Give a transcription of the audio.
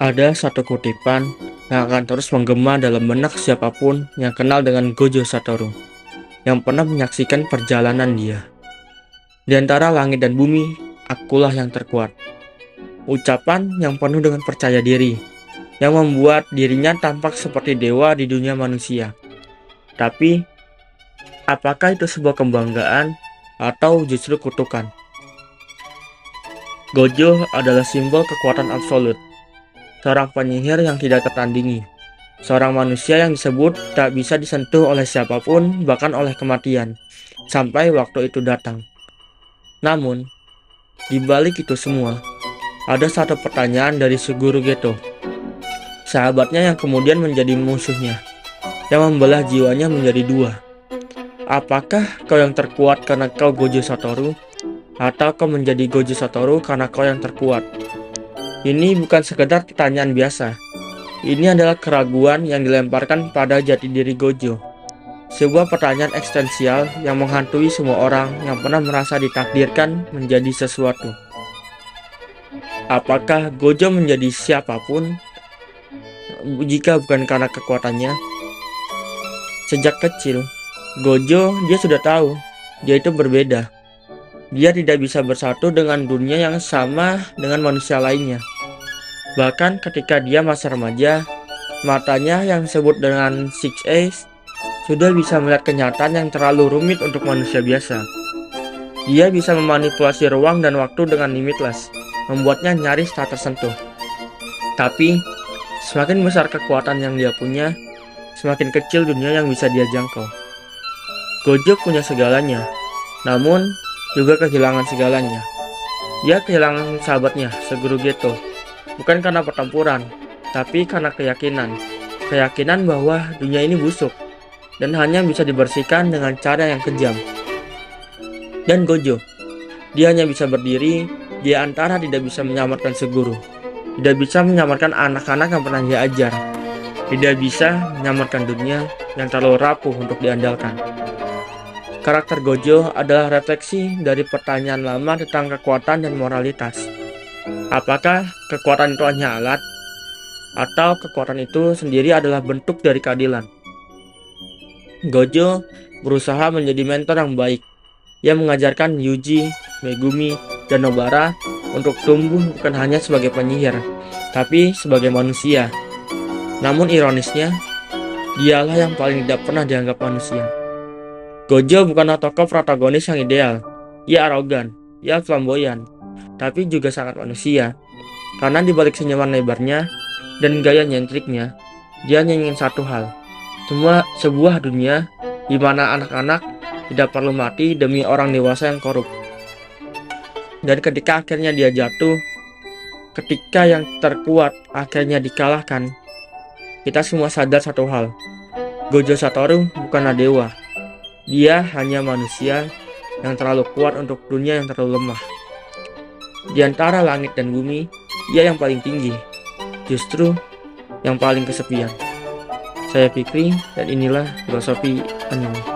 Ada satu kutipan yang akan terus menggema dalam benak siapapun yang kenal dengan Gojo Satoru, yang pernah menyaksikan perjalanan dia. Di antara langit dan bumi, akulah yang terkuat. Ucapan yang penuh dengan percaya diri, yang membuat dirinya tampak seperti dewa di dunia manusia. Tapi, apakah itu sebuah kebanggaan atau justru kutukan? Gojo adalah simbol kekuatan absolut. Seorang penyihir yang tidak tertandingi, seorang manusia yang disebut tak bisa disentuh oleh siapapun, bahkan oleh kematian, sampai waktu itu datang. Namun, di balik itu semua, ada satu pertanyaan dari Suguru Geto, sahabatnya yang kemudian menjadi musuhnya, yang membelah jiwanya menjadi dua. Apakah kau yang terkuat karena kau Gojo Satoru, atau kau menjadi Gojo Satoru karena kau yang terkuat? Ini bukan sekedar pertanyaan biasa. Ini adalah keraguan yang dilemparkan pada jati diri Gojo. Sebuah pertanyaan eksistensial yang menghantui semua orang yang pernah merasa ditakdirkan menjadi sesuatu. Apakah Gojo menjadi siapapun jika bukan karena kekuatannya? Sejak kecil, Gojo dia sudah tahu dia itu berbeda. Dia tidak bisa bersatu dengan dunia yang sama dengan manusia lainnya. Bahkan ketika dia masa remaja, matanya yang disebut dengan Six Eyes sudah bisa melihat kenyataan yang terlalu rumit untuk manusia biasa. Dia bisa memanipulasi ruang dan waktu dengan limitless, membuatnya nyaris tak tersentuh. Tapi, semakin besar kekuatan yang dia punya, semakin kecil dunia yang bisa dia jangkau. Gojo punya segalanya, namun juga kehilangan segalanya. Dia kehilangan sahabatnya, Suguru Geto. Bukan karena pertempuran, tapi karena keyakinan. Keyakinan bahwa dunia ini busuk, dan hanya bisa dibersihkan dengan cara yang kejam. Dan Gojo, dia hanya bisa berdiri di antara tidak bisa menyelamatkan Suguru, tidak bisa menyelamatkan anak-anak yang pernah dia ajar, tidak bisa menyelamatkan dunia yang terlalu rapuh untuk diandalkan. Karakter Gojo adalah refleksi dari pertanyaan lama tentang kekuatan dan moralitas. Apakah kekuatan itu hanya alat, atau kekuatan itu sendiri adalah bentuk dari keadilan? Gojo berusaha menjadi mentor yang baik. Ia mengajarkan Yuji, Megumi, dan Nobara untuk tumbuh bukan hanya sebagai penyihir, tapi sebagai manusia. Namun ironisnya, dialah yang paling tidak pernah dianggap manusia. Gojo bukanlah tokoh protagonis yang ideal. Ia arogan, ia flamboyan, tapi juga sangat manusia. Karena di balik senyuman lebarnya dan gaya nyentriknya, dia hanya ingin satu hal. Sebuah dunia di mana anak-anak tidak perlu mati demi orang dewasa yang korup. Dan ketika akhirnya dia jatuh, ketika yang terkuat akhirnya dikalahkan, kita semua sadar satu hal. Gojo Satoru bukanlah dewa. Dia hanya manusia yang terlalu kuat untuk dunia yang terlalu lemah. Di antara langit dan bumi, dia yang paling tinggi, justru yang paling kesepian. Saya Fikri, dan inilah filosofi anime.